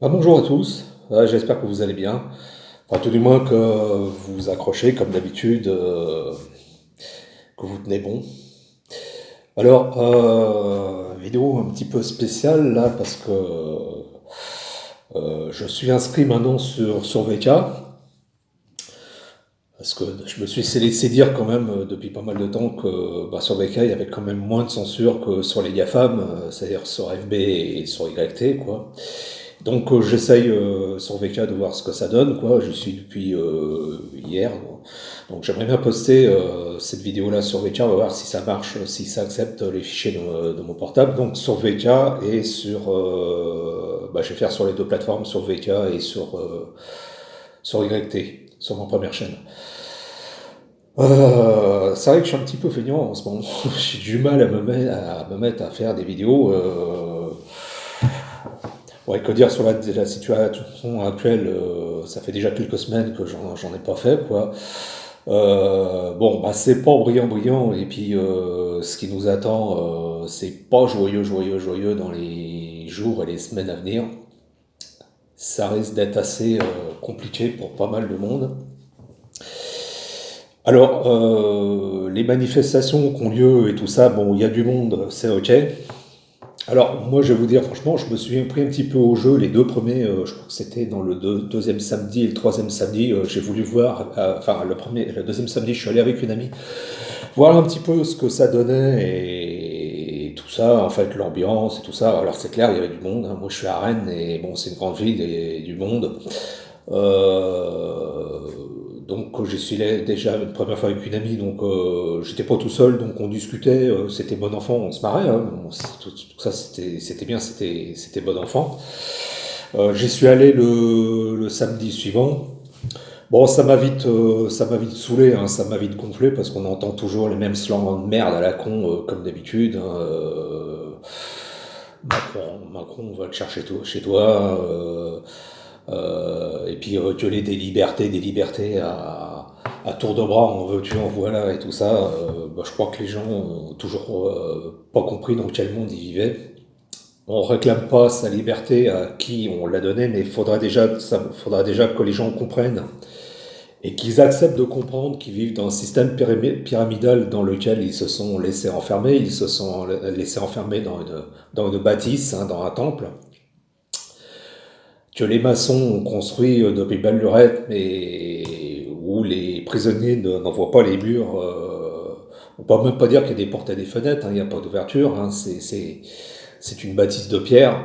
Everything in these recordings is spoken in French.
Bonjour à tous. J'espère que vous allez bien. Enfin, tout du moins que vous vous accrochez comme d'habitude, que vous tenez bon. Alors, vidéo un petit peu spéciale là parce que je suis inscrit maintenant sur VK. Parce que je me suis laissé dire quand même depuis pas mal de temps que sur VK il y avait quand même moins de censure que sur les GAFAM, c'est-à-dire sur FB et sur YT quoi. Donc j'essaye sur VK de voir ce que ça donne, quoi. J'y suis depuis hier. Donc j'aimerais bien poster cette vidéo-là sur VK, on va voir si ça marche, si ça accepte les fichiers de mon portable. Donc sur VK et sur... je vais faire sur les deux plateformes, sur VK et sur YT, sur ma première chaîne. C'est vrai que je suis un petit peu feignant en ce moment. J'ai du mal à me mettre à faire des vidéos. Ouais, que dire sur la situation actuelle, ça fait déjà quelques semaines que j'en ai pas fait, quoi. C'est pas brillant, et puis ce qui nous attend, c'est pas joyeux dans les jours et les semaines à venir. Ça risque d'être assez compliqué pour pas mal de monde. Alors, les manifestations qui ont lieu et tout ça, bon, il y a du monde, c'est ok. Alors, moi, je vais vous dire, franchement, je me suis pris un petit peu au jeu les deux premiers, je crois que c'était dans le deuxième samedi et le troisième samedi, j'ai voulu voir, le deuxième samedi, je suis allé avec une amie, voir un petit peu ce que ça donnait et tout ça, en fait, l'ambiance et tout ça. Alors, c'est clair, il y avait du monde, hein. Moi, je suis à Rennes et bon, c'est une grande ville et du monde. Euh, donc j'y suis allé déjà une première fois avec une amie, donc j'étais pas tout seul, donc on discutait, c'était bon enfant, on se marrait, hein. Bon, tout ça c'était bien, c'était bon enfant. J'y suis allé le samedi suivant. Bon, ça m'a vite saoulé, hein, ça m'a vite gonflé parce qu'on entend toujours les mêmes slogans de merde à la con comme d'habitude, hein. Macron, on va te chercher chez toi. Et puis gueuler des libertés à tour de bras, en veux-tu, en voilà, et tout ça. Je crois que les gens ont toujours pas compris dans quel monde ils vivaient. On réclame pas sa liberté à qui on l'a donnée, mais faudra déjà que les gens comprennent et qu'ils acceptent de comprendre qu'ils vivent dans un système pyramidal dans lequel ils se sont laissés enfermer, ils se sont laissés enfermer dans une bâtisse, hein, dans un temple, que les maçons ont construit depuis belle lurette, mais où les prisonniers n'en voient pas les murs. On peut même pas dire qu'il y a des portes et des fenêtres, hein, il n'y a pas d'ouverture, hein, c'est une bâtisse de pierre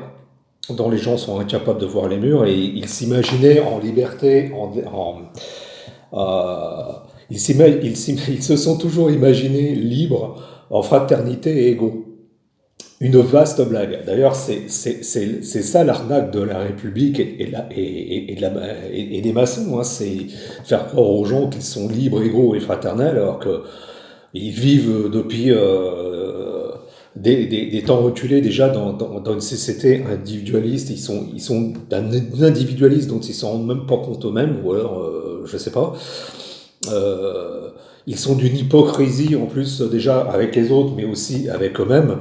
dont les gens sont incapables de voir les murs et ils s'imaginaient en liberté, ils se sont toujours imaginés libres, en fraternité et égaux. Une vaste blague. D'ailleurs, c'est ça l'arnaque de la République et des maçons, hein. C'est faire croire aux gens qu'ils sont libres, égaux et fraternels, alors qu'ils vivent depuis des temps reculés déjà dans une société individualiste. Ils sont d'un individualisme dont ils ne s'en rendent même pas compte eux-mêmes, ou alors, je sais pas. Euh, Ils sont d'une hypocrisie en plus déjà avec les autres, mais aussi avec eux-mêmes.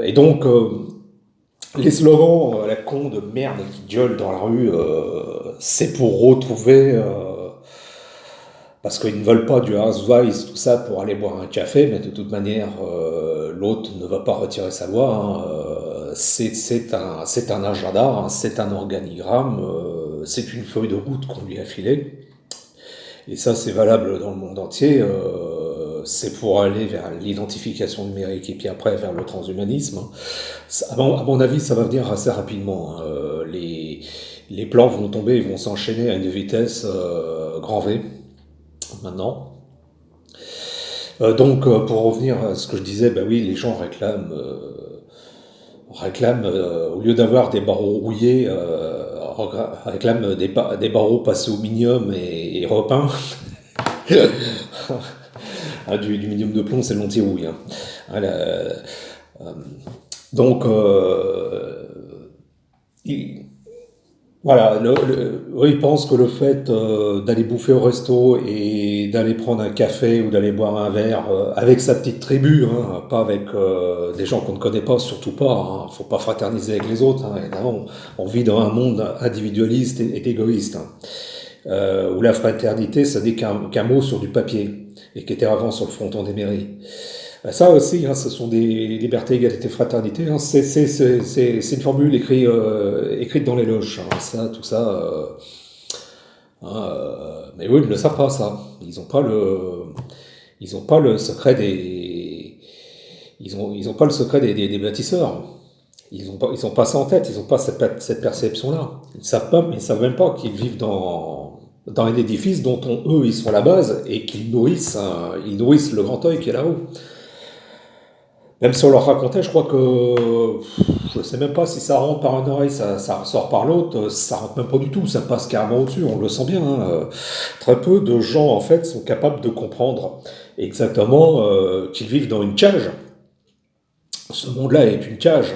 Et donc, les slogans à la con de merde qui gueulent dans la rue, c'est pour retrouver. Parce qu'ils ne veulent pas du Housewives, tout ça, pour aller boire un café, mais de toute manière, l'autre ne va pas retirer sa loi, hein. C'est un agenda, hein, c'est un organigramme, c'est une feuille de route qu'on lui a filée. Et ça, c'est valable dans le monde entier. C'est pour aller vers l'identification numérique et puis après vers le transhumanisme. À mon avis, ça va venir assez rapidement, hein. Les plans vont tomber, ils vont s'enchaîner à une vitesse grand V maintenant. Pour revenir à ce que je disais, bah oui, les gens réclament au lieu d'avoir des barreaux rouillés, réclament des barreaux passés au minium et repeints. Ah, du minium de plomb, c'est l'anti-rouille, hein. Ah, donc, il- Voilà, eux, ils pensent que le fait d'aller bouffer au resto et d'aller prendre un café ou d'aller boire un verre avec sa petite tribu, hein, pas avec des gens qu'on ne connaît pas, surtout pas. Hein, faut pas fraterniser avec les autres. Hein, évidemment, on vit dans un monde individualiste et égoïste, hein, où la fraternité, ça n'est qu'un mot sur du papier et qui était avant sur le fronton des mairies. Ça aussi, hein, ce sont des libertés, égalité, fraternité. Hein, c'est une formule écrite dans les loges. Hein, ça, tout ça. Hein, mais eux, ils ne le savent pas, ça. Ils ont pas le secret des. Ils ont pas le secret des bâtisseurs. Ils ont pas ça en tête. Ils ont pas cette perception-là. Ils savent même pas qu'ils vivent dans un édifice dont eux, ils sont la base et qu'ils nourrissent, ils nourrissent le grand œil qui est là-haut. Même si on leur racontait, je crois que je sais même pas si ça rentre par une oreille, ça ressort par l'autre, ça rentre même pas du tout, ça passe carrément au-dessus, on le sent bien. Hein. Très peu de gens en fait sont capables de comprendre exactement qu'ils vivent dans une cage. Ce monde-là est une cage,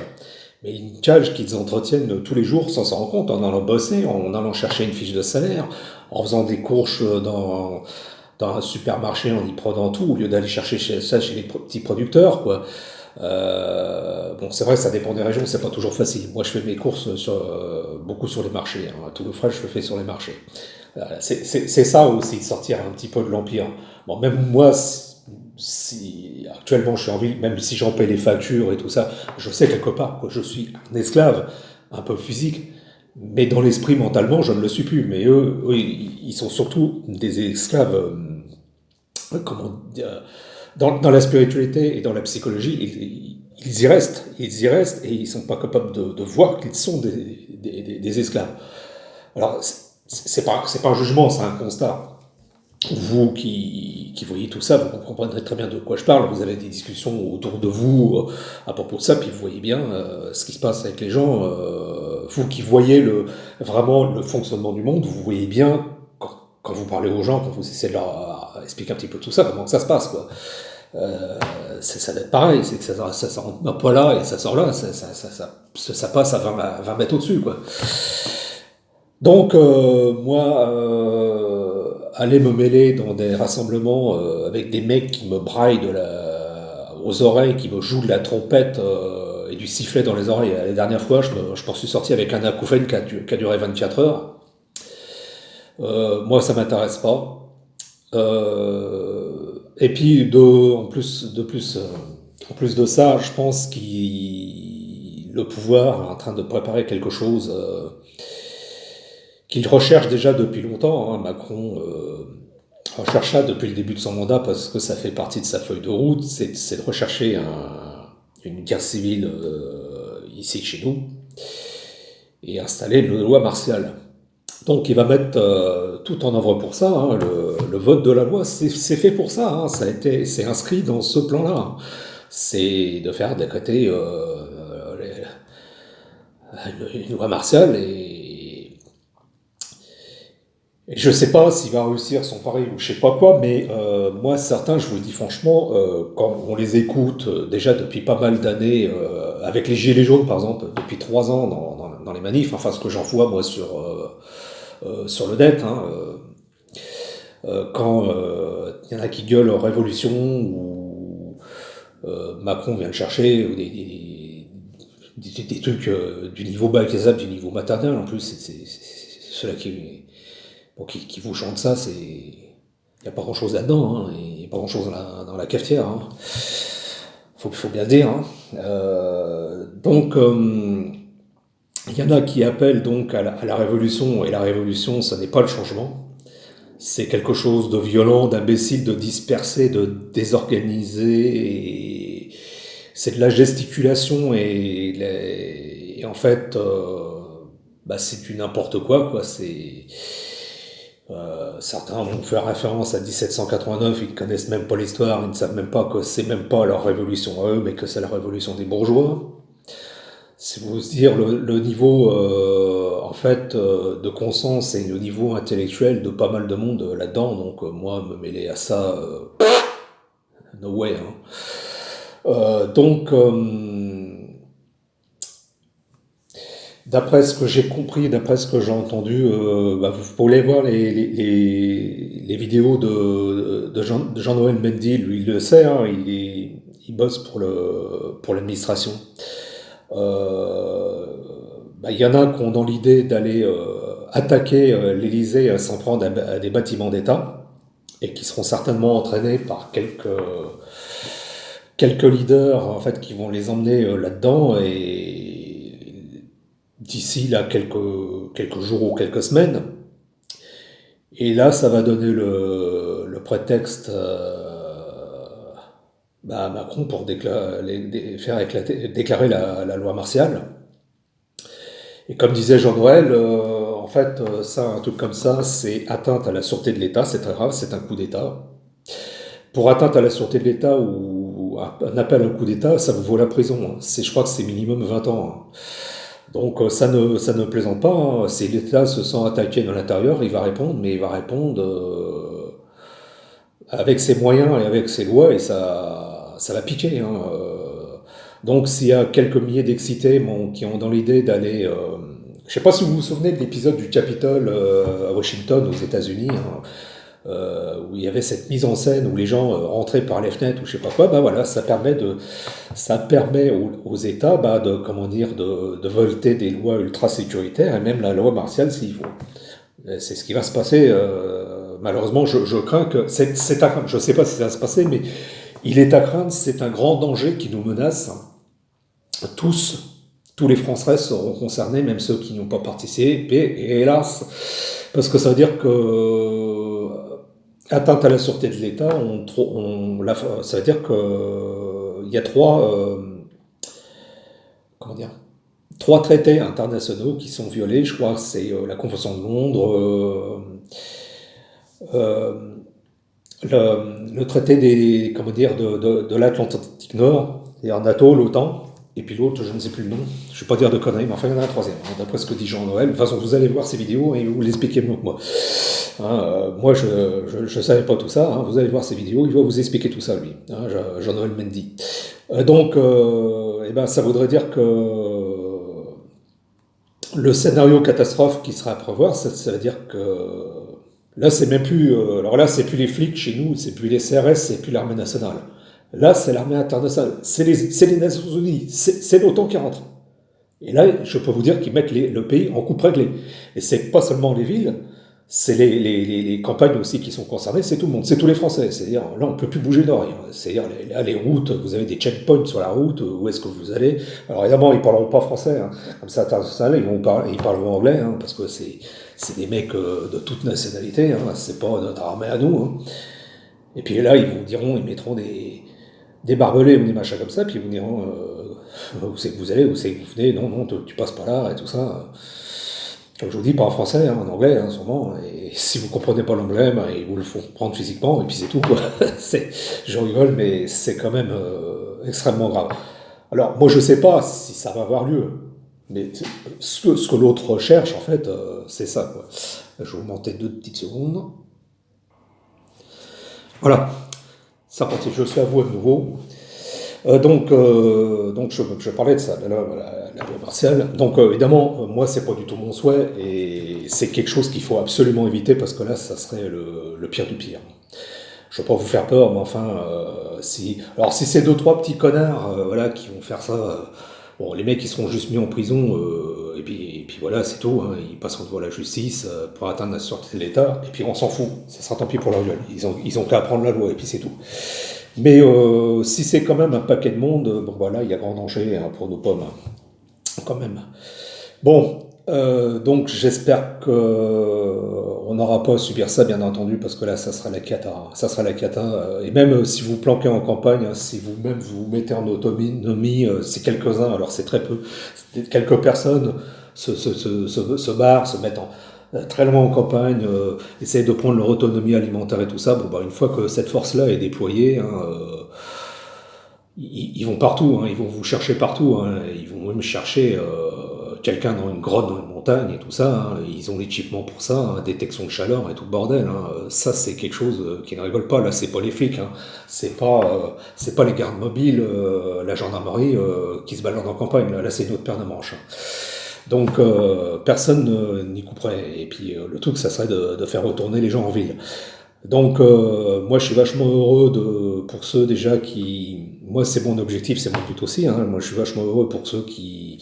mais une cage qu'ils entretiennent tous les jours sans s'en rendre compte, en allant bosser, en allant chercher une fiche de salaire, en faisant des courses dans un supermarché, en y prenant tout, au lieu d'aller chercher ça chez les petits producteurs, quoi. Bon, c'est vrai, ça dépend des régions, c'est pas toujours facile. Moi, je fais mes courses beaucoup sur les marchés. Hein. Tout le frais, je le fais sur les marchés. C'est ça aussi, de sortir un petit peu de l'empire. Bon, même moi, si actuellement je suis en ville, même si j'en paie les factures et tout ça, je sais quelque part que je suis un esclave, un peu physique, mais dans l'esprit, mentalement, je ne le suis plus. Mais eux ils sont surtout des esclaves, comment dire, dans la spiritualité et dans la psychologie, ils y restent et ils sont pas capables de voir qu'ils sont des esclaves. Alors, c'est pas un jugement, c'est un constat. Vous qui voyez tout ça, vous comprendrez très bien de quoi je parle. Vous avez des discussions autour de vous à propos de ça, puis vous voyez bien ce qui se passe avec les gens. Vous qui voyez vraiment le fonctionnement du monde, vous voyez bien quand vous parlez aux gens, quand vous essayez de leur expliquer un petit peu tout ça, comment que ça se passe, quoi. Ça va être pareil, c'est que ça rentre pas là et ça sort là, ça passe à 20 mètres au-dessus, quoi. Donc, moi, aller me mêler dans des rassemblements avec des mecs qui me braillent aux oreilles, qui me jouent de la trompette et du sifflet dans les oreilles. La dernière fois, je m'en suis sorti avec un acouphène qui a duré 24 heures. Moi, ça m'intéresse pas. Et puis, en plus de ça, je pense que le pouvoir est en train de préparer quelque chose qu'il recherche déjà depuis longtemps. Hein. Macron recherche ça depuis le début de son mandat parce que ça fait partie de sa feuille de route, c'est de rechercher une guerre civile ici chez nous et installer une loi martiale. Donc il va mettre tout en œuvre pour ça. Hein. Le vote de la loi, c'est fait pour ça. Hein. C'est inscrit dans ce plan-là. Hein. C'est de faire décréter une loi martiale et je sais pas s'il va réussir son pari ou je sais pas quoi, mais moi certains, je vous le dis franchement, quand on les écoute déjà depuis pas mal d'années, avec les gilets jaunes par exemple, depuis 3 ans dans les manifs, enfin ce que j'en vois moi sur le net, hein, quand il y en a qui gueulent révolution ou Macron vient le chercher, ou des trucs du niveau bac du niveau maternel en plus, c'est ceux-là qui vous chantent ça, il n'y a pas grand-chose là-dedans, hein, il n'y a pas grand-chose dans la cafetière. Hein. Faut bien le dire. Hein. Donc, il y en a qui appellent donc à la révolution, et la révolution, ça n'est pas le changement. C'est quelque chose de violent, d'imbécile, de dispersé, de désorganisé. C'est de la gesticulation et en fait, bah, c'est du n'importe quoi, quoi. Certains vont faire référence à 1789, ils ne connaissent même pas l'histoire, ils ne savent même pas que c'est même pas leur révolution à eux, mais que c'est la révolution des bourgeois. C'est vous dire le niveau en fait de conscience et le niveau intellectuel de pas mal de monde là-dedans. Donc moi me mêler à ça, no way. Hein. Donc D'après ce que j'ai compris, d'après ce que j'ai entendu, bah, vous pouvez voir les vidéos de Jean-Noël Mendy, lui il le sait, hein, il bosse pour l'administration. Euh, Bah, il y en a qui ont dans l'idée d'aller attaquer l'Élysée s'en prendre à des bâtiments d'État et qui seront certainement entraînés par quelques leaders en fait qui vont les emmener là-dedans et d'ici là quelques jours ou quelques semaines. Et là, ça va donner le prétexte bah, à Macron pour faire déclarer la loi martiale. Et comme disait Jean Noël, en fait, ça, un truc comme ça, c'est atteinte à la sûreté de l'État, c'est très grave, c'est un coup d'État. Pour atteinte à la sûreté de l'État ou un appel à un coup d'État, ça vous vaut la prison, hein. Je crois que c'est minimum 20 ans, hein. Donc ça ne plaisante pas, hein. Si l'État se sent attaqué de l'intérieur, il va répondre, mais il va répondre avec ses moyens et avec ses lois, et ça va piquer, hein. Donc s'il y a quelques milliers d'excités qui ont dans l'idée d'aller... je ne sais pas si vous vous souvenez de l'épisode du Capitole à Washington, aux États-Unis, hein, où il y avait cette mise en scène où les gens rentraient par les fenêtres ou je sais pas quoi, bah voilà, ça permet aux États de comment dire de voter des lois ultra sécuritaires et même la loi martiale s'il faut. C'est ce qui va se passer. Malheureusement, je crains que c'est à craindre. Je sais pas si ça va se passer, mais il est à craindre. C'est un grand danger qui nous menace. Tous. Tous les Français seront concernés, même ceux qui n'ont pas participé, et hélas, parce que ça veut dire que atteinte à la sûreté de l'État, ça veut dire que il y a comment dire, trois traités internationaux qui sont violés. Je crois que c'est la Convention de Londres, euh, le traité comment dire, de l'Atlantique Nord, c'est-à-dire NATO, l'OTAN, et puis l'autre, je ne sais plus le nom, je ne vais pas dire de conneries, mais enfin il y en a un troisième, hein, d'après ce que dit Jean-Noël. De toute façon, vous allez voir ces vidéos et vous l'expliquez mieux que moi. Hein, moi, je ne savais pas tout ça, hein, vous allez voir ces vidéos, il va vous expliquer tout ça, lui, hein, Jean-Noël Mendy. Donc, eh ben, ça voudrait dire que le scénario catastrophe qui sera à prévoir, ça veut dire que là, c'est même plus. Alors là, c'est plus les flics chez nous, c'est plus les CRS, c'est plus l'armée nationale. Là, c'est l'armée internationale, c'est les Nations Unies, c'est l'OTAN qui rentre. Et là, je peux vous dire qu'ils mettent le pays en coupe réglée. Et c'est pas seulement les villes, c'est les campagnes aussi qui sont concernées, c'est tout le monde, c'est tous les Français. C'est-à-dire, là, on ne peut plus bouger de rien. C'est-à-dire, là, les routes, vous avez des checkpoints sur la route, où est-ce que vous allez. Alors évidemment, ils ne parleront pas français, hein. Comme ça, ils parleront anglais, hein, parce que c'est des mecs de toute nationalité, hein. C'est pas notre armée à nous, hein. Et puis là, ils mettront des barbelés ou des machins comme ça, puis ils vous diront où c'est que vous allez, où c'est que vous venez, non, non, tu passes pas là, et tout ça. Comme je vous dis, pas en français, hein, en anglais, hein, sûrement. Et si vous comprenez pas l'anglais, ils vous le font prendre physiquement, et puis c'est tout, quoi. Je rigole, mais c'est quand même extrêmement grave. Alors, moi, je sais pas si ça va avoir lieu, mais ce que l'autre recherche, en fait, c'est ça, quoi. Je vais vous monter 2 petites secondes. Voilà, ça partit, je suis à vous à nouveau. Donc je parlais de ça, de la loi martiale. Donc évidemment, moi, c'est pas du tout mon souhait, et c'est quelque chose qu'il faut absolument éviter, parce que là, ça serait le pire du pire. Je veux pas vous faire peur, mais enfin, si c'est 2, 3 petits connards, voilà, qui vont faire ça, bon, les mecs, ils seront juste mis en prison, et puis voilà, c'est tout, hein, ils passeront devant la justice pour atteindre la sûreté de l'État, et puis on s'en fout, ça sera tant pis pour leur gueule. Ils ont qu'à apprendre la loi, et puis c'est tout. Mais si c'est quand même un paquet de monde, bon voilà, il y a grand danger, hein, pour nos pommes, hein, quand même. Bon, donc j'espère que on n'aura pas à subir ça, bien entendu, parce que là, ça sera la cata, hein. Ça sera la cata. Et même si vous planquez en campagne, hein, si vous-même vous mettez en autonomie, c'est quelques-uns, alors c'est très peu, quelques personnes se barrent, se mettent très loin en campagne, essayent de prendre leur autonomie alimentaire et tout ça. Bon, une fois que cette force-là est déployée, hein, ils vont partout, hein, ils vont vous chercher partout, hein, ils vont même chercher quelqu'un dans une grotte, dans une montagne et tout ça, hein. Ils ont l'équipement pour ça, hein, détection de chaleur et tout le bordel, hein. Ça, c'est quelque chose qui ne rigole pas. Là, c'est pas les flics, hein. C'est pas les gardes mobiles, la gendarmerie qui se baladent en campagne. Là, c'est une autre paire de manches, hein. Donc personne n'y couperait. Et puis le truc, ça serait de faire retourner les gens en ville. Donc moi je suis vachement heureux pour ceux déjà qui... Moi c'est mon objectif, c'est mon but aussi. Hein. Moi je suis vachement heureux pour ceux qui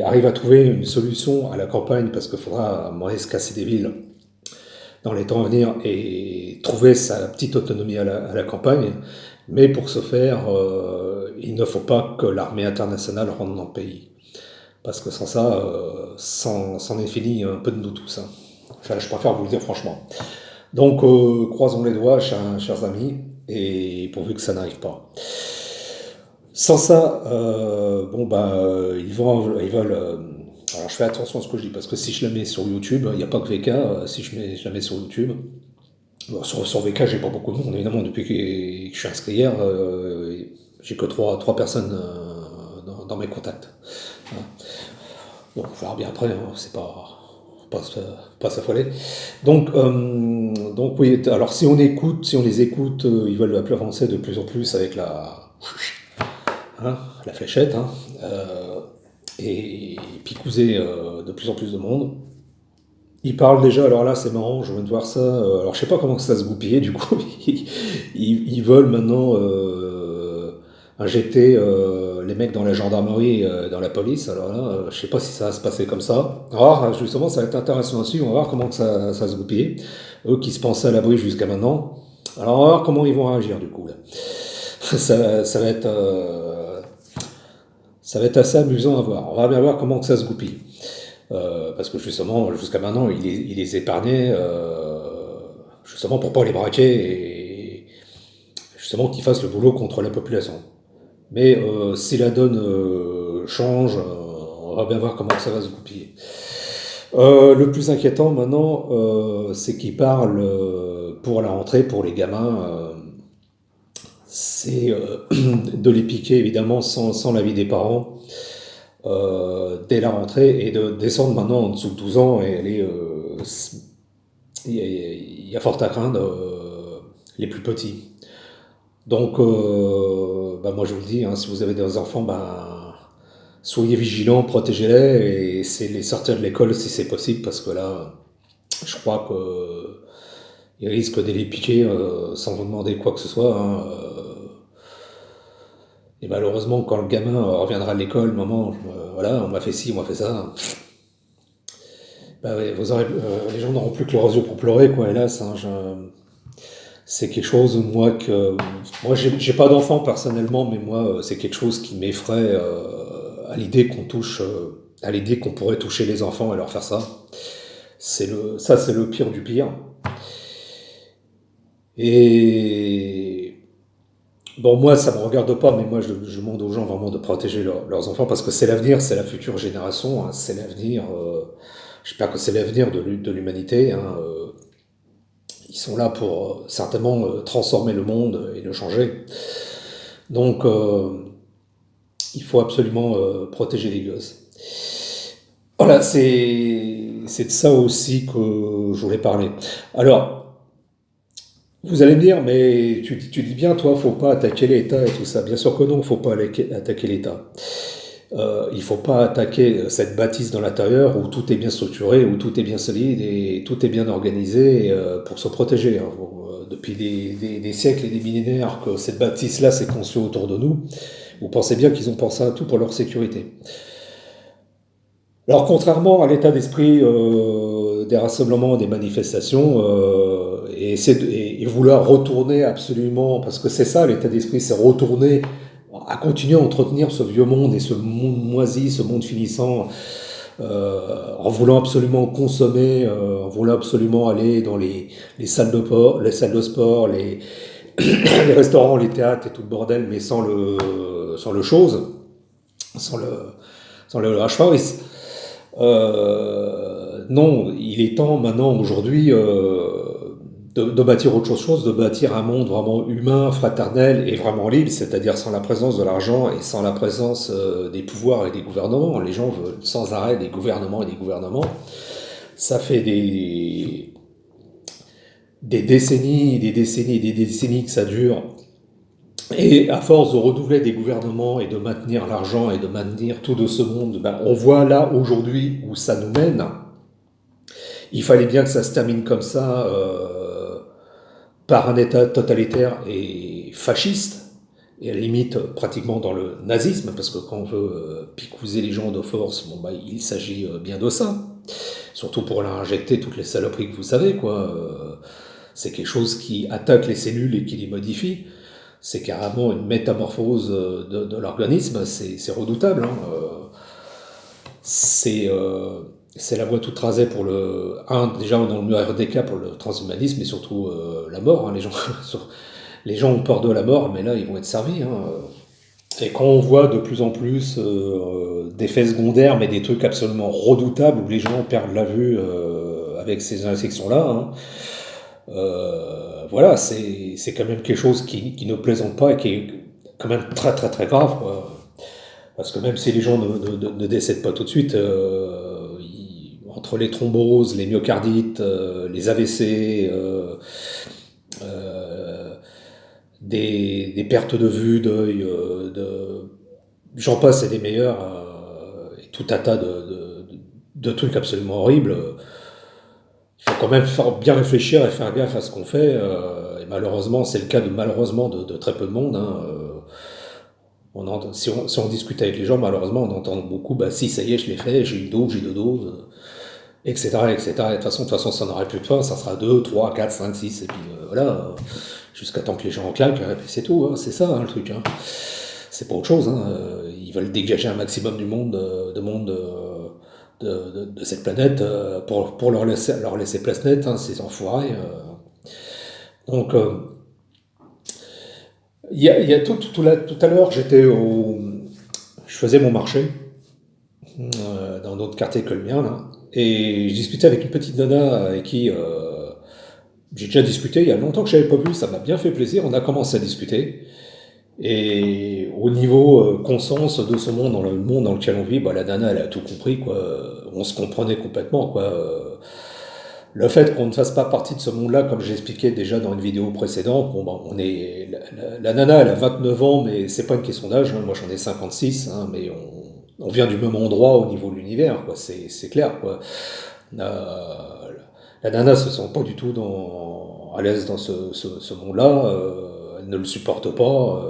arrivent à trouver une solution à la campagne parce qu'il faudra à un moment donné se casser des villes dans les temps à venir et trouver sa petite autonomie à la campagne. Mais pour ce faire, il ne faut pas que l'armée internationale rentre dans le pays. Parce que sans ça, c'en est fini un peu de nous tous. Hein. Je préfère vous le dire franchement. Donc, croisons les doigts, chers amis, et pourvu que ça n'arrive pas. Sans ça, bon, bah, ils veulent. Alors, je fais attention à ce que je dis, parce que si je la mets sur YouTube, il n'y a pas que VK, si je la mets sur YouTube. Bon, sur VK, j'ai pas beaucoup de monde, évidemment, depuis que je suis inscrit hier, j'ai que trois personnes dans mes contacts. Voilà. Bon, on verra bien après, hein, c'est pas, pas s'affoler. Donc oui, alors si on les écoute, ils veulent avancer de plus en plus avec la fléchette, hein, et picouser de plus en plus de monde. Ils parlent déjà, alors là c'est marrant, je viens de voir ça, alors je sais pas comment que ça se goupiller du coup, ils veulent maintenant injecter les mecs dans la gendarmerie, dans la police, alors là je sais pas si ça va se passer comme ça. Alors justement ça va être intéressant aussi, on va voir comment que ça va se goupiller, eux qui se pensaient à l'abri jusqu'à maintenant, alors on va voir comment ils vont réagir du coup là. Ça va être... ça va être assez amusant à voir. On va bien voir comment que ça se goupille. Parce que justement, jusqu'à maintenant, il les épargnait justement pour pas les braquer et justement qu'ils fassent le boulot contre la population. Mais si la donne change, on va bien voir comment ça va se goupiller. Le plus inquiétant maintenant, c'est qu'ils parlent pour la rentrée, pour les gamins, c'est de les piquer évidemment sans l'avis des parents dès la rentrée et de descendre maintenant en dessous de 12 ans et aller. Il y a fort à craindre les plus petits. Donc, bah moi je vous le dis, hein, si vous avez des enfants, bah, soyez vigilants, protégez-les et essayez de les sortir de l'école si c'est possible parce que là, je crois qu'ils risquent de les piquer sans vous demander quoi que ce soit. Hein, et malheureusement, quand le gamin reviendra à l'école, maman, voilà, on m'a fait ci, on m'a fait ça. Bah ouais, les gens n'auront plus que leurs yeux pour pleurer, quoi, hélas. Hein, c'est quelque chose, moi, j'ai pas d'enfant personnellement, mais moi, c'est quelque chose qui m'effraie à l'idée qu'on touche, à l'idée qu'on pourrait toucher les enfants et leur faire ça. Ça, c'est le pire du pire. Et bon, moi, ça me regarde pas, mais moi, je demande aux gens vraiment de protéger leurs enfants parce que c'est l'avenir, c'est la future génération, hein, c'est l'avenir. J'espère que c'est l'avenir de l'humanité. Hein, ils sont là pour certainement transformer le monde et le changer. Donc, il faut absolument protéger les gosses. Voilà, c'est de ça aussi que je voulais parler. Alors, vous allez me dire, mais tu dis bien, toi, faut pas attaquer l'État et tout ça. Bien sûr que non, faut pas attaquer l'État. Il faut pas attaquer cette bâtisse dans l'intérieur où tout est bien structuré, où tout est bien solide et tout est bien organisé pour se protéger. Hein. Depuis des siècles et des millénaires que cette bâtisse-là s'est conçue autour de nous, vous pensez bien qu'ils ont pensé à tout pour leur sécurité. Alors contrairement à l'état d'esprit des rassemblements, des manifestations, et vouloir retourner absolument, parce que c'est ça l'état d'esprit, c'est retourner à continuer à entretenir ce vieux monde et ce monde moisi, ce monde finissant, en voulant absolument consommer, en voulant absolument aller dans les salles de sport, les restaurants, les théâtres et tout le bordel, mais sans le chose, sans le, sans le HVAC. Non, il est temps maintenant, aujourd'hui, de bâtir autre chose, de bâtir un monde vraiment humain, fraternel et vraiment libre, c'est-à-dire sans la présence de l'argent et sans la présence des pouvoirs et des gouvernements. Les gens veulent sans arrêt des gouvernements et des gouvernements. Ça fait des décennies et des décennies et des décennies que ça dure. Et à force de renouveler des gouvernements et de maintenir l'argent et de maintenir tout de ce monde, ben, on voit là aujourd'hui où ça nous mène. Il fallait bien que ça se termine comme ça, par un État totalitaire et fasciste, et à la limite pratiquement dans le nazisme, parce que quand on veut picouser les gens de force, bon, bah, il s'agit bien de ça. Surtout pour leur injecter toutes les saloperies que vous savez, quoi. C'est quelque chose qui attaque les cellules et qui les modifie. C'est carrément une métamorphose de l'organisme, c'est redoutable. Hein. C'est c'est la voie toute tracée pour déjà dans le meilleur des cas pour le transhumanisme, et surtout la mort. Hein. Les gens ont peur de la mort, mais là ils vont être servis. Hein. Et quand on voit de plus en plus des faits secondaires, mais des trucs absolument redoutables où les gens perdent la vue avec ces injections-là, hein, voilà, c'est quand même quelque chose qui ne plaisante pas et qui est quand même très très très grave, quoi. Parce que même si les gens ne décèdent pas tout de suite, entre les thromboses, les myocardites, les AVC, euh, des pertes de vue, d'œil, j'en passe et des meilleurs, et tout un tas de trucs absolument horribles. Il faut quand même bien réfléchir et faire gaffe à ce qu'on fait. Et malheureusement, c'est le cas de très peu de monde. Hein. Si on discute avec les gens, malheureusement, on entend beaucoup, bah si, ça y est, je l'ai fait, j'ai deux doses, etc., etc. Et de toute façon, ça n'aurait plus de fin, ça sera 2, 3, 4, 5, 6, et puis voilà, jusqu'à temps que les gens en claquent, et puis c'est tout, hein, c'est ça hein, le truc. Hein. C'est pas autre chose. Hein. Ils veulent dégager un maximum du monde, de cette planète pour leur laisser place nette, hein, ces enfoirés. Donc, il y a tout à l'heure, je faisais mon marché dans d'autres quartiers que le mien, là, et je discutais avec une petite nana avec qui j'ai déjà discuté il y a longtemps que je n'avais pas vu, ça m'a bien fait plaisir, on a commencé à discuter. Et au niveau conscience de ce monde, dans le monde dans lequel on vit, bah, la nana, elle a tout compris, quoi. On se comprenait complètement, quoi. Le fait qu'on ne fasse pas partie de ce monde-là, comme j'expliquais déjà dans une vidéo précédente, bon, bah, la nana, elle a 29 ans, mais c'est pas une question d'âge. Hein. Moi, j'en ai 56, hein, mais on vient du même endroit au niveau de l'univers, quoi. C'est clair, quoi. La nana se sent pas du tout à l'aise dans ce monde-là. Elle ne le supporte pas.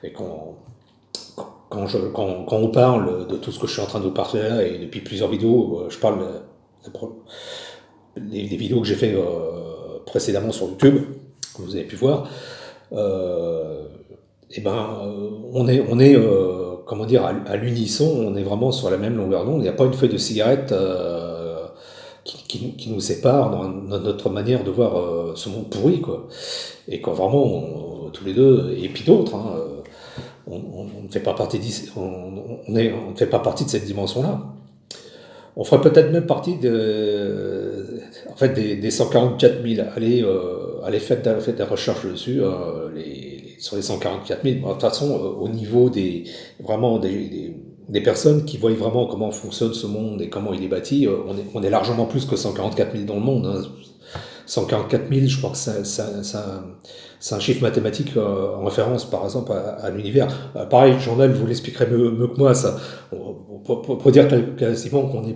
Et quand on parle de tout ce que je suis en train de vous parler là, et depuis plusieurs vidéos, je parle des vidéos que j'ai fait précédemment sur YouTube, que vous avez pu voir, et ben on est comment dire à l'unisson, on est vraiment sur la même longueur d'onde. Il n'y a pas une feuille de cigarette qui nous sépare dans notre manière de voir ce monde pourri, quoi. Et quand vraiment tous les deux, et puis d'autres, hein, on ne fait pas partie on ne fait pas partie de cette dimension-là. On ferait peut-être même partie en fait, des 144 000. Allez faites des recherches dessus, sur les 144 000. De toute façon, au niveau vraiment des personnes qui voient vraiment comment fonctionne ce monde et comment il est bâti, on est largement plus que 144 000 dans le monde. Hein. 144 000, je crois que c'est un chiffre mathématique en référence, par exemple, à l'univers. Pareil, Journal vous l'expliquerait mieux que moi, ça. Pour dire quasiment qu'on est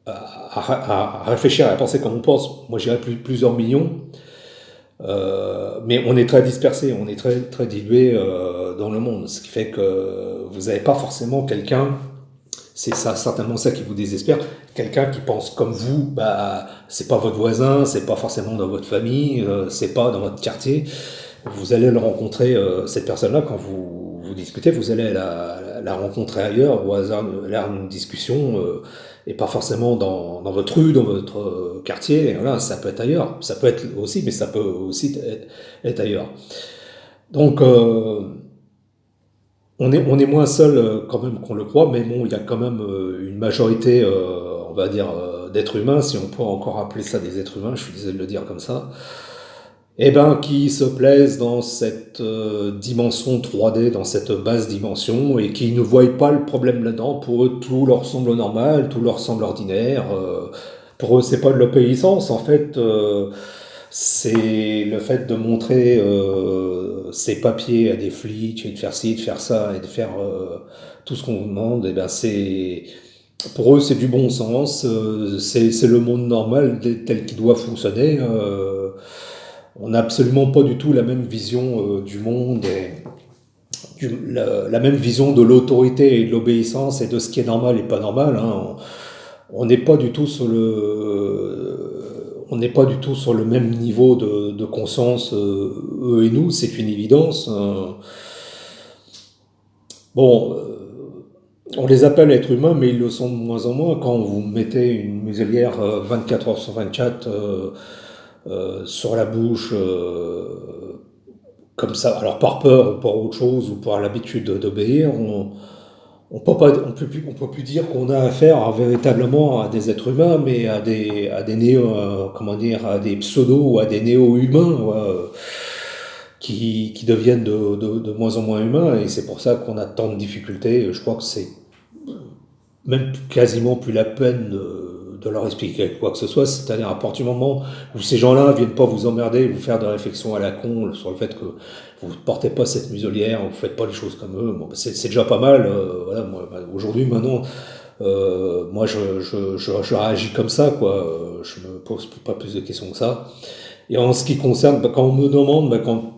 à réfléchir, à penser comme on pense, moi j'irais plusieurs millions, mais on est très dispersé, on est très, très dilué dans le monde, ce qui fait que vous n'avez pas forcément quelqu'un, c'est ça, certainement ça qui vous désespère, quelqu'un qui pense comme vous, bah, c'est pas votre voisin, c'est pas forcément dans votre famille, c'est pas dans votre quartier. Vous allez le rencontrer, cette personne-là, quand vous discutez, vous allez la rencontrer ailleurs, au hasard d'une discussion, et pas forcément dans votre rue, dans votre quartier. Voilà, ça peut être ailleurs. Ça peut être aussi, mais ça peut aussi être ailleurs. Donc, on est moins seul quand même qu'on le croit, mais bon, il y a quand même une majorité, on va dire, d'êtres humains, si on peut encore appeler ça des êtres humains, je suis désolé de le dire comme ça, eh ben, qui se plaisent dans cette dimension 3D, dans cette basse dimension, et qui ne voient pas le problème là-dedans. Pour eux, tout leur semble normal, tout leur semble ordinaire. Pour eux, c'est pas de l'obéissance, en fait. C'est le fait de montrer ses papiers à des flics et de faire ci, de faire ça et de faire tout ce qu'on vous demande. Et ben c'est pour eux c'est du bon sens. C'est le monde normal tel qu'il doit fonctionner. On n'a absolument pas du tout la même vision du monde et la même vision de l'autorité et de l'obéissance et de ce qui est normal et pas normal. Hein. On n'est pas du tout sur on n'est pas du tout sur le même niveau de conscience, eux et nous, c'est une évidence. Bon, on les appelle êtres humains, mais ils le sont de moins en moins. Quand vous mettez une muselière 24 heures sur 24 sur la bouche, comme ça, alors par peur ou par autre chose, ou par l'habitude d'obéir, on peut pas, on peut plus dire qu'on a affaire véritablement à des êtres humains, mais à des néo, comment dire, à des pseudos ou à des néo-humains, ouais, qui deviennent de moins en moins humains, et c'est pour ça qu'on a tant de difficultés. Je crois que c'est même quasiment plus la peine de leur expliquer quoi que ce soit, c'est-à-dire à partir du moment où ces gens-là viennent pas vous emmerder, vous faire des réflexions à la con sur le fait que vous ne portez pas cette muselière, vous faites pas les choses comme eux, bon, c'est déjà pas mal. Voilà, moi, aujourd'hui, maintenant, je réagis comme ça, quoi. Je me pose pas plus de questions que ça. Et en ce qui concerne, quand on me demande, quand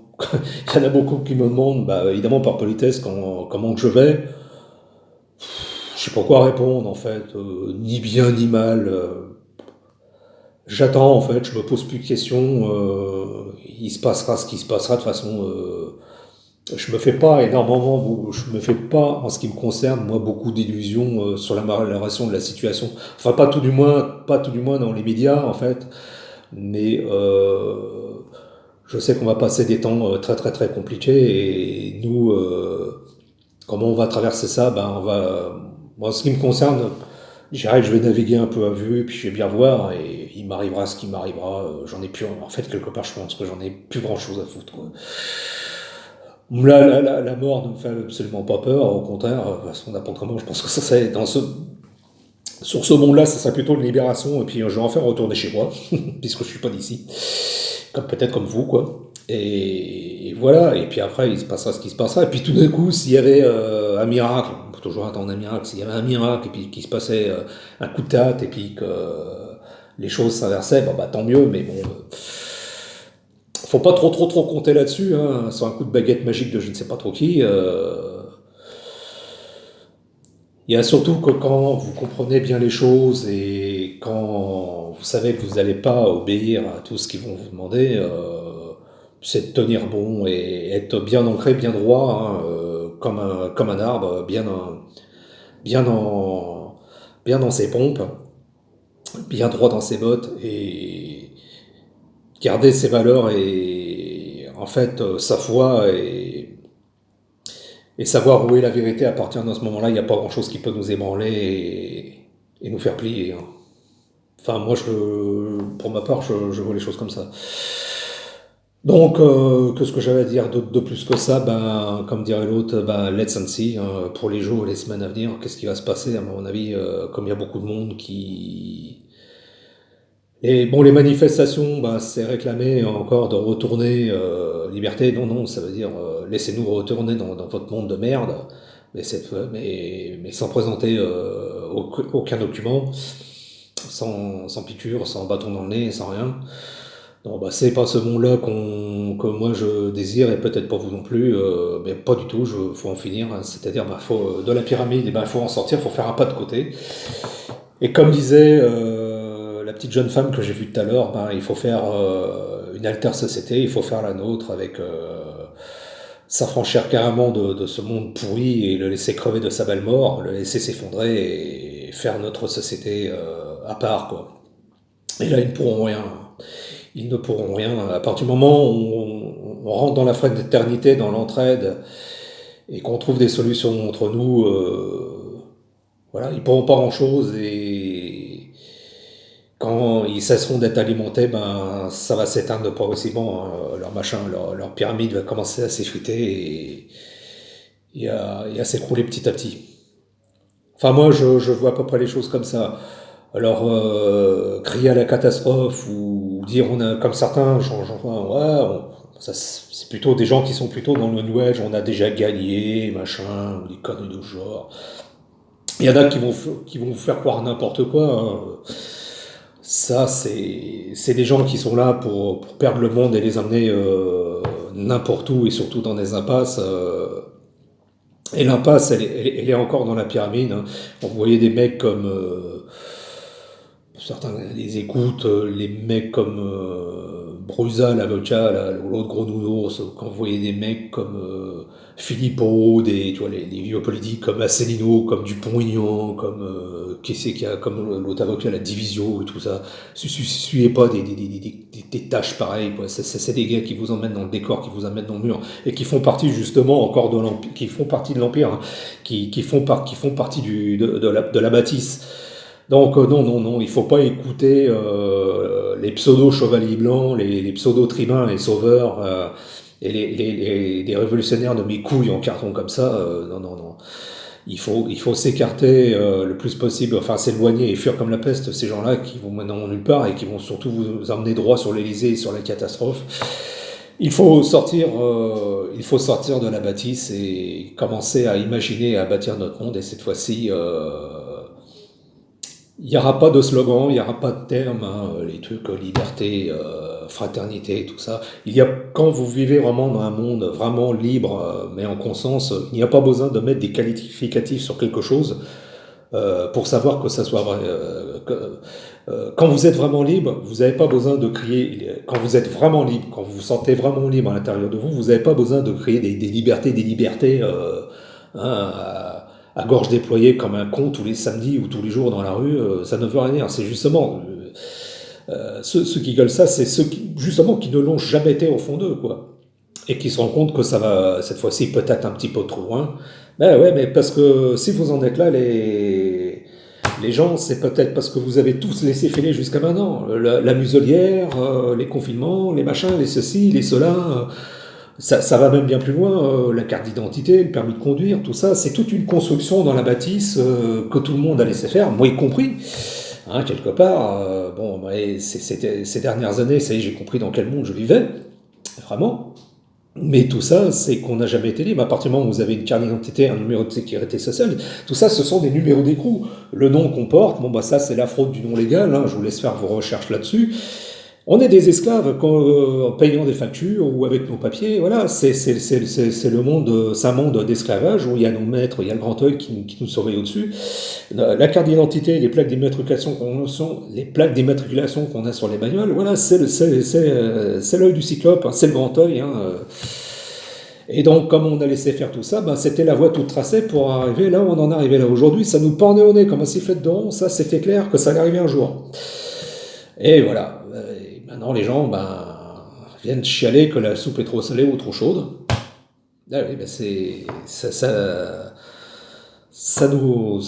il y en a beaucoup qui me demandent, évidemment par politesse, comment que je vais, je sais pas quoi répondre en fait, ni bien ni mal. J'attends en fait, je me pose plus de questions. Il se passera ce qui se passera de toute façon. Je me fais pas énormément, je me fais pas en ce qui me concerne moi beaucoup d'illusions sur la relation de la situation. Enfin pas tout du moins dans les médias en fait, mais je sais qu'on va passer des temps très très très compliqués et nous comment on va traverser ça, moi, en ce qui me concerne, je vais naviguer un peu à vue, et puis je vais bien voir, et il m'arrivera ce qui m'arrivera. J'en ai plus, en fait, quelque part, je pense que j'en ai plus grand chose à foutre, quoi. Là, la mort ne me fait absolument pas peur, au contraire, parce qu'on n'importe comment, je pense que ça, c'est sur ce monde-là, ça serait plutôt une libération, et puis je vais enfin retourner chez moi, puisque je suis pas d'ici. Peut-être comme vous, quoi. Et voilà, et puis après, il se passera ce qui se passera. Et puis tout d'un coup, s'il y avait un miracle, on peut toujours attendre un miracle, s'il y avait un miracle, et puis qu'il se passait un coup de tête, et puis que les choses s'inversaient, tant mieux, mais bon, faut pas trop compter là-dessus, hein, sur un coup de baguette magique de je ne sais pas trop qui. Il y a surtout que quand vous comprenez bien les choses et quand vous savez que vous n'allez pas obéir à tout ce qu'ils vont vous demander, c'est de tenir bon et être bien ancré, bien droit, hein, comme un arbre, bien, dans, bien dans ses pompes, bien droit dans ses bottes et garder ses valeurs et en fait sa foi et savoir où est la vérité à partir de ce moment-là, il n'y a pas grand-chose qui peut nous ébranler et nous faire plier, hein. Enfin, moi, pour ma part, je vois les choses comme ça. Donc, qu'est-ce que j'avais à dire de plus que ça? Comme dirait l'autre, let's and see, hein, pour les jours et les semaines à venir. Qu'est-ce qui va se passer? À mon avis, comme il y a beaucoup de monde qui... Et bon, les manifestations, c'est réclamer encore de retourner liberté. Non, non, ça veut dire laissez-nous retourner dans votre monde de merde, mais sans présenter aucun document, sans piqûre, sans bâton dans le nez, sans rien. Non, c'est pas ce monde-là que moi je désire et peut-être pas vous non plus, mais pas du tout. Faut en finir, hein. C'est-à-dire, faut de la pyramide, il faut en sortir, faut faire un pas de côté. Et comme disait la petite jeune femme que j'ai vue tout à l'heure, il faut faire une alter société, il faut faire la nôtre avec s'affranchir carrément de ce monde pourri et le laisser crever de sa belle mort, le laisser s'effondrer et faire notre société à part, quoi. Et là, ils ne pourront rien. Ils ne pourront rien. À partir du moment où on rentre dans la fraternité, dans l'entraide, et qu'on trouve des solutions entre nous, voilà, ils pourront pas grand-chose et quand ils cesseront d'être alimentés, ça va s'éteindre progressivement, hein. Leur machin, leur pyramide va commencer à s'effriter et à s'écrouler petit à petit. Enfin, moi, je vois à peu près les choses comme ça. Alors, crier à la catastrophe ou dire on a comme certains, ouais, c'est plutôt des gens qui sont plutôt dans le New Age, on a déjà gagné, machin, ou des conneries de ce genre. Il y en a qui vont vous faire croire n'importe quoi, hein. Ça, c'est des gens qui sont là pour perdre le monde et les amener n'importe où et surtout dans des impasses. Et l'impasse, elle est encore dans la pyramide, hein. On voyait des mecs comme certains les écoutent, les mecs comme Brusa, l'avocat, là, l'autre gros nounours, quand vous voyez des mecs comme Philippot, tu vois, les vieux politiques comme Asselineau, comme Dupont-Aignan, comme qui c'est qu'il y a, comme l'autre avocat, la Division et tout ça. Suivez pas des tâches pareilles, quoi. C'est des gars qui vous emmènent dans le décor, qui vous emmènent dans le mur, et qui font partie justement encore de l'Empire, qui font partie de l'Empire, hein, qui font partie de la bâtisse. Donc non, non, non, il faut pas écouter les pseudo-chevaliers blancs, les pseudo-tribuns, les sauveurs, et les révolutionnaires de mes couilles en carton comme ça. Non, non, non. Il faut s'écarter le plus possible, enfin s'éloigner et fuir comme la peste ces gens-là qui vont maintenant nulle part et qui vont surtout vous emmener droit sur l'Elysée et sur la catastrophe. Il faut sortir de la bâtisse et commencer à imaginer, à bâtir notre monde. Et cette fois-ci, il n'y aura pas de slogan, il n'y aura pas de terme, hein, les trucs liberté, fraternité, tout ça. Quand vous vivez vraiment dans un monde vraiment libre, mais en conscience, il n'y a pas besoin de mettre des qualificatifs sur quelque chose pour savoir que ça soit vrai. Quand vous êtes vraiment libre, vous n'avez pas besoin de crier. Quand vous êtes vraiment libre, quand vous vous sentez vraiment libre à l'intérieur de vous, vous n'avez pas besoin de crier des libertés, hein, à gorge déployée comme un con tous les samedis ou tous les jours dans la rue. Ça ne veut rien dire. C'est justement ceux qui gueulent ça, c'est ceux justement qui ne l'ont jamais été au fond d'eux, quoi, et qui se rendent compte que ça va cette fois-ci peut-être un petit peu trop loin. Ben ouais, mais parce que si vous en êtes là, les gens, c'est peut-être parce que vous avez tous laissé filer jusqu'à maintenant. La muselière, les confinements, les machins, les ceci, les cela. Ça va même bien plus loin. La carte d'identité, le permis de conduire, tout ça, c'est toute une construction dans la bâtisse que tout le monde a laissé faire, moi y compris. Hein, quelque part, bon, ces dernières années, ça y est, j'ai compris dans quel monde je vivais, vraiment. Mais tout ça, c'est qu'on n'a jamais été libre. À partir du moment où vous avez une carte d'identité, un numéro de sécurité sociale, tout ça, ce sont des numéros d'écrou. Le nom qu'on porte, bon, bah ça, c'est la fraude du nom légal, hein, je vous laisse faire vos recherches là-dessus. On est des esclaves en payant des factures ou avec nos papiers. Voilà, c'est le monde, c'est un monde d'esclavage où il y a nos maîtres, il y a le grand œil qui nous surveille au-dessus. La carte d'identité, les plaques d'immatriculation qu'on a sur les bagnoles, voilà, c'est l'œil du cyclope, hein, c'est le grand œil. Hein. Et donc, comme on a laissé faire tout ça, ben, c'était la voie toute tracée pour arriver là où on en est arrivé là. Aujourd'hui, ça nous pendait au nez comme un sifflet de rond. Ça, c'était clair que ça allait arriver un jour. Et voilà. Et maintenant, les gens viennent chialer que la soupe est trop salée ou trop chaude. Ah oui, ben ça nous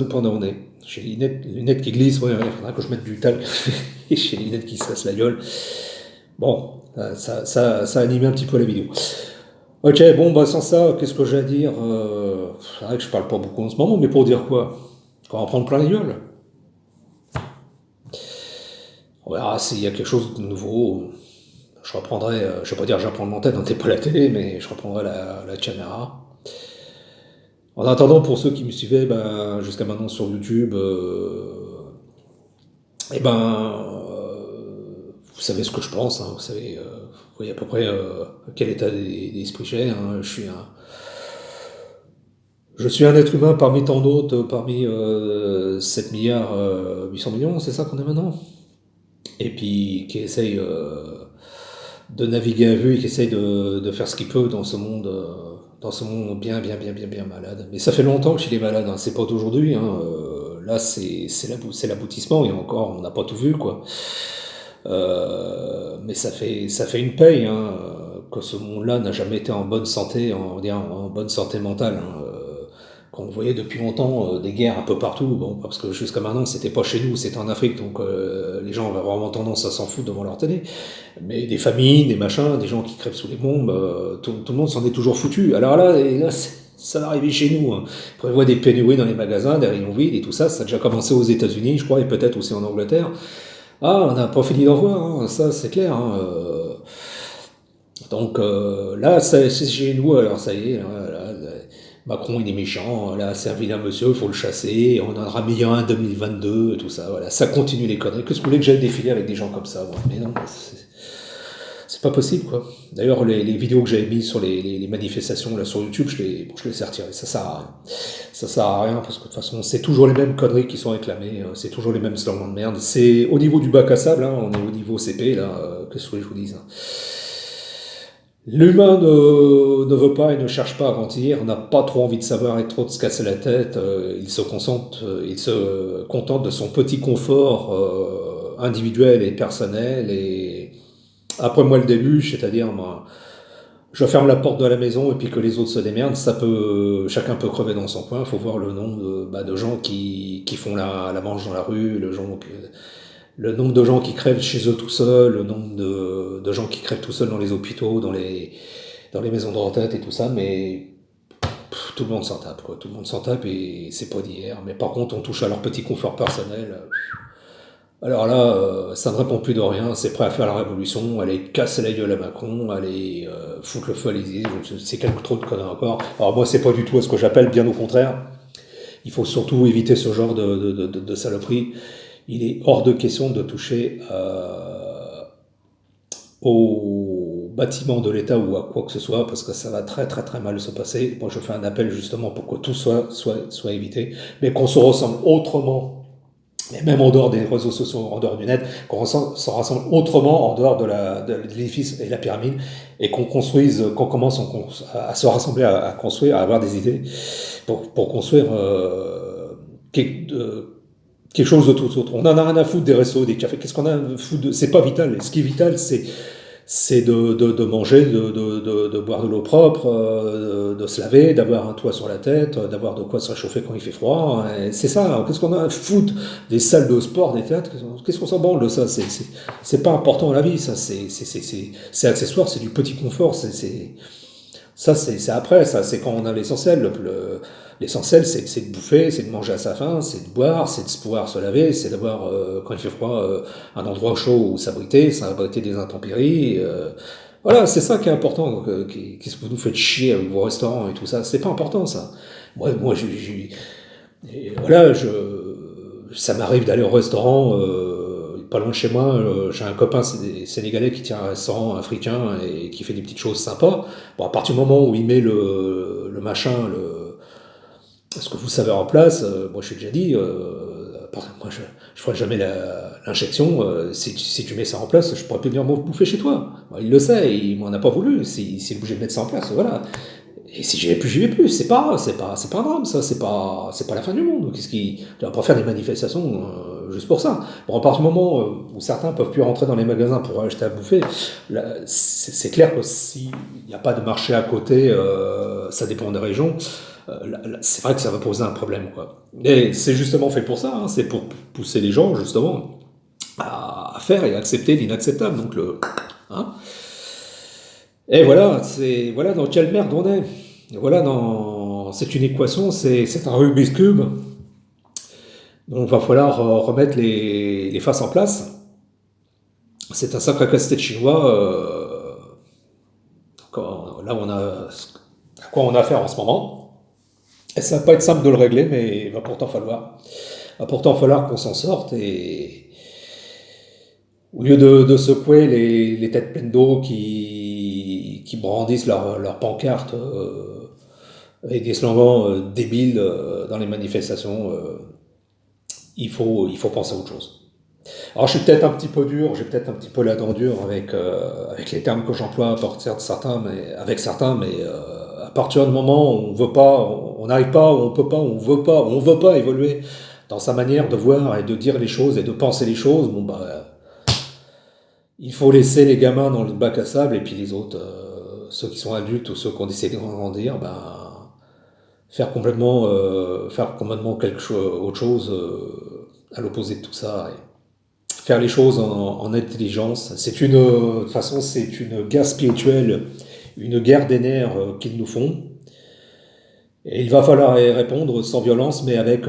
pendait au nez. J'ai les lunettes qui glissent. Ouais, il faudra que je mette du talc. Et j'ai les lunettes qui se cassent la gueule. Bon, ça anime un petit peu la vidéo. Ok, bon, bah sans ça, qu'est-ce que j'ai à dire c'est vrai que je parle pas beaucoup en ce moment, mais pour dire quoi? Qu'on va en prendre plein la gueule. On verra s'il y a quelque chose de nouveau. Je reprendrai, je vais pas dire j'apprends l'antenne, on n'est pas la télé, mais je reprendrai la caméra. En attendant, pour ceux qui me suivaient jusqu'à maintenant sur YouTube, vous savez ce que je pense, hein, vous savez, vous voyez à peu près quel état d'esprit j'ai. Hein, je suis un être humain parmi tant d'autres, parmi 7 milliards 800 millions, c'est ça qu'on est maintenant. Et puis qui essaye de naviguer à vue et qui essaye de faire ce qu'il peut dans ce monde bien, bien, bien, bien, bien malade. Mais ça fait longtemps qu'il est malade, hein, c'est pas d'aujourd'hui. Hein, là, c'est l'aboutissement, et encore, on n'a pas tout vu, quoi. Mais ça fait une paye, hein, que ce monde-là n'a jamais été en bonne santé, en bonne santé mentale. Hein, qu'on voyait depuis longtemps des guerres un peu partout, bon, parce que jusqu'à maintenant c'était pas chez nous, c'était en Afrique, donc les gens avaient vraiment tendance à s'en foutre devant leur télé. Mais des famines, des machins, des gens qui crèvent sous les bombes, tout le monde s'en est toujours foutu. Alors là, ça va arriver chez nous. Hein. On prévoit des pénuries dans les magasins, des rayons vides et tout ça. Ça a déjà commencé aux États-Unis, je crois, et peut-être aussi en Angleterre. Ah, on n'a pas fini d'en voir, hein, ça c'est clair, hein, donc là, c'est chez nous, alors ça y est, là, Macron il est méchant, là c'est un vilain monsieur, il faut le chasser, on en aura mis un en 2022, tout ça, voilà, ça continue les conneries. Qu'est-ce que vous voulez que j'aille défiler avec des gens comme ça, moi? Mais non, c'est pas possible, quoi. D'ailleurs, les vidéos que j'avais mises sur les manifestations là, sur YouTube, je les ai retirées, ça sert à rien. Ça sert à rien parce que de toute façon, c'est toujours les mêmes conneries qui sont réclamées, c'est toujours les mêmes slogans de merde. C'est au niveau du bac à sable, hein, on est au niveau CP, là, qu'est-ce que je vous dise, hein. L'humain ne veut pas et ne cherche pas à grandir, n'a pas trop envie de savoir et trop de se casser la tête, il se contente de son petit confort individuel et personnel. Et après moi le début, c'est-à-dire moi, je ferme la porte de la maison et puis que les autres se démerdent, chacun peut crever dans son coin. Il faut voir le nombre de gens qui font la manche dans la rue, le nombre de gens qui crèvent chez eux tout seuls, le nombre de gens qui crèvent tout seuls dans les hôpitaux, dans les maisons de retraite et tout ça, mais tout le monde s'en tape, quoi. Tout le monde s'en tape et c'est pas d'hier. Mais par contre, on touche à leur petit confort personnel. Alors là, ça ne répond plus de rien, c'est prêt à faire la révolution, aller casser la gueule à Macron, aller foutre le feu à l'Élysée, c'est quelque trop de conneries encore. Alors moi, c'est pas du tout à ce que j'appelle, bien au contraire. Il faut surtout éviter ce genre de saloperie. Il est hors de question de toucher au bâtiment de l'État ou à quoi que ce soit, parce que ça va très très très mal se passer. Moi, je fais un appel justement pour que tout soit évité, mais qu'on se ressemble autrement, mais même en dehors des réseaux sociaux, en dehors du net, qu'on s'en rassemble autrement en dehors de l'édifice et la pyramide, et qu'on commence à se rassembler, à construire, à avoir des idées pour construire quelque chose de tout autre. On en a rien à foutre des restos, des cafés. Qu'est-ce qu'on a à foutre de... C'est pas vital. Ce qui est vital, c'est de manger, de boire de l'eau propre, de se laver, d'avoir un toit sur la tête, d'avoir de quoi se réchauffer quand il fait froid. Et c'est ça. Qu'est-ce qu'on a à foutre des salles de sport, des théâtres? Qu'est-ce qu'on s'en branle de ça? C'est pas important dans la vie. Ça, c'est accessoire, c'est du petit confort. Ça, c'est après, ça, c'est quand on a l'essentiel. L'essentiel, c'est de bouffer, c'est de manger à sa faim, c'est de boire, c'est de pouvoir se laver, c'est d'avoir, quand il fait froid, un endroit chaud où s'abriter des intempéries. Voilà, c'est ça qui est important. Donc, qu'est-ce que vous nous faites chier avec vos restaurants et tout ça? C'est pas important, ça. Moi et voilà, ça m'arrive d'aller au restaurant, pas loin de chez moi. J'ai un copain sénégalais qui tient un restaurant africain et qui fait des petites choses sympas. Bon, à partir du moment où il met le machin, ce que vous savez en place, moi je suis déjà dit, moi je ferai jamais l'injection. Si tu mets ça en place, je pourrais plus venir bouffer chez toi. Bon, il le sait, il m'en a pas voulu. S'il est obligé de mettre ça en place, voilà. Et si j'y vais plus, c'est pas un drame, ça, c'est pas la fin du monde. Tu vas pas faire des manifestations juste pour ça. Bon, à partir du moment où certains peuvent plus rentrer dans les magasins pour acheter à bouffer, là, c'est clair que s'il n'y a pas de marché à côté, ça dépend des régions. C'est vrai que ça va poser un problème, quoi. Et c'est justement fait pour ça, hein, c'est pour pousser les gens justement à faire et à accepter l'inacceptable. Donc hein. Et voilà dans quelle merde on est. Et voilà, c'est une équation, c'est un Rubik's Cube. Donc il va falloir remettre les faces en place. C'est un sacré casse-tête chinois. Là, à quoi on a affaire en ce moment. Et ça va pas être simple de le régler, mais il va pourtant falloir. Il va pourtant falloir qu'on s'en sorte. Et au lieu de secouer les têtes pleines d'eau qui brandissent leur pancarte avec des slogans débiles dans les manifestations, il faut penser à autre chose. Alors je suis peut-être un petit peu dur, j'ai peut-être un petit peu la dent dure avec les termes que j'emploie à partir de certains, mais à partir du moment où on veut pas, on n'arrive pas, on peut pas, on veut pas évoluer dans sa manière de voir et de dire les choses et de penser les choses, bon bah il faut laisser les gamins dans le bac à sable et puis les autres, ceux qui sont adultes ou ceux qui ont décidé de grandir, ben faire complètement autre chose à l'opposé de tout ça. Et faire les choses en intelligence. De toute façon, c'est une guerre spirituelle, une guerre des nerfs qu'ils nous font. Et il va falloir y répondre sans violence, mais avec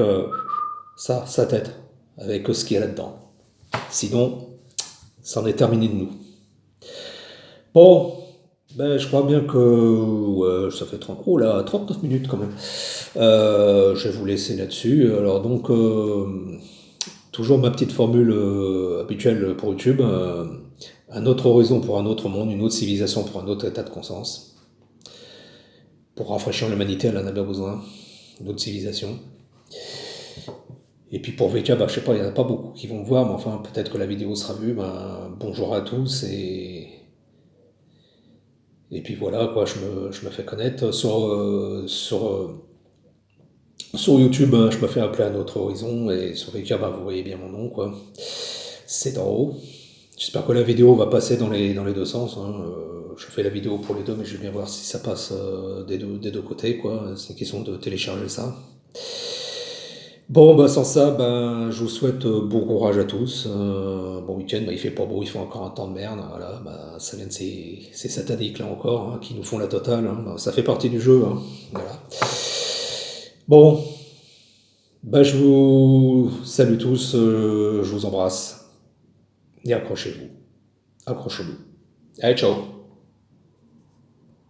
sa tête, avec ce qu'il y a là-dedans. Sinon, c'en est terminé de nous. Bon, ben, je crois bien que ouais, ça fait 30, oh là, 39 minutes quand même. Je vais vous laisser là-dessus. Alors donc, toujours ma petite formule habituelle pour YouTube. Un autre horizon pour un autre monde, une autre civilisation pour un autre état de conscience. Pour rafraîchir l'humanité, elle en a bien besoin. Une autre civilisation. Et puis pour VK, bah, je sais pas, il n'y en a pas beaucoup qui vont me voir, mais enfin, peut-être que la vidéo sera vue. Ben, bonjour à tous et puis voilà, quoi, je me fais connaître. Sur YouTube, hein, je me fais appeler un autre horizon, et sur VK, bah, vous voyez bien mon nom, quoi. C'est en haut. J'espère que la vidéo va passer dans les deux sens, hein. Je fais la vidéo pour les deux, mais je vais bien voir si ça passe des deux côtés, quoi. C'est une question de télécharger ça. Bon, bah sans ça, ben, je vous souhaite bon courage à tous. Bon week-end, bah, il fait pas beau, il fait encore un temps de merde. Voilà, bah, ça vient de ces sataniques là encore, hein, qui nous font la totale, hein. Bah, ça fait partie du jeu, hein. Voilà. Bon, bah, je vous salue tous, je vous embrasse et accrochez-vous. Accrochez-vous. Allez, ciao.